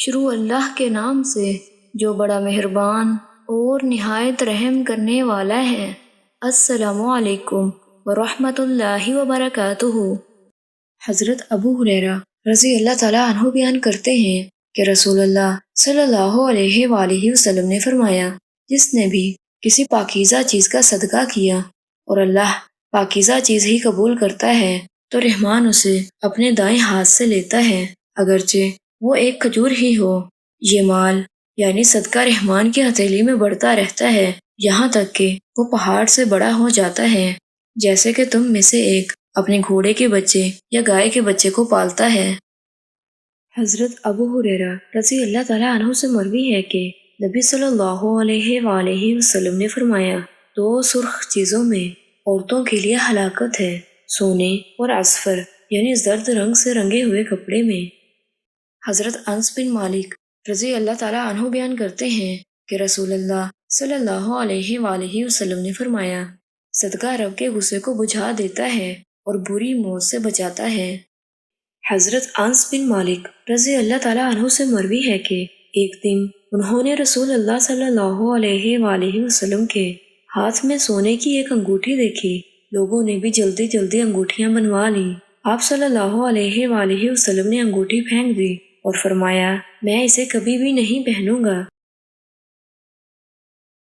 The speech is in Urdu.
شروع اللہ کے نام سے جو بڑا مہربان اور نہایت رحم کرنے والا ہے۔ السلام علیکم ورحمۃ اللہ وبرکاتہ۔ حضرت ابو ہریرہ رضی اللہ تعالیٰ عنہ بیان کرتے ہیں کہ رسول اللہ صلی اللہ علیہ وآلہ وسلم نے فرمایا، جس نے بھی کسی پاکیزہ چیز کا صدقہ کیا اور اللہ پاکیزہ چیز ہی قبول کرتا ہے تو رحمان اسے اپنے دائیں ہاتھ سے لیتا ہے، اگرچہ وہ ایک کھجور ہی ہو۔ یہ مال یعنی صدقہ رحمان کی ہتھیلی میں بڑھتا رہتا ہے یہاں تک کہ وہ پہاڑ سے بڑا ہو جاتا ہے، جیسے کہ تم میں سے ایک اپنے گھوڑے کے بچے یا گائے کے بچے کو پالتا ہے۔ حضرت ابو ہریرہ رضی اللہ تعالیٰ عنہ سے مروی ہے کہ نبی صلی اللہ علیہ وآلہ وسلم نے فرمایا، دو سرخ چیزوں میں عورتوں کے لیے ہلاکت ہے، سونے اور اذفر یعنی زرد رنگ سے رنگے ہوئے کپڑے میں۔ حضرت انس بن مالک رضی اللہ تعالیٰ عنہ بیان کرتے ہیں کہ رسول اللہ صلی اللہ علیہ وآلہ وسلم نے فرمایا، صدقہ رب کے غصے کو بجھا دیتا ہے اور بری موت سے بچاتا ہے۔ حضرت انس بن مالک رضی اللہ تعالیٰ عنہ سے مروی ہے کہ ایک دن انہوں نے رسول اللہ صلی اللہ علیہ وآلہ وسلم کے ہاتھ میں سونے کی ایک انگوٹھی دیکھی۔ لوگوں نے بھی جلدی جلدی انگوٹھیاں بنوا لیں۔ آپ صلی اللہ علیہ وآلہ وسلم نے انگوٹھی پھینک دی اور فرمایا، میں اسے کبھی بھی نہیں پہنوں گا۔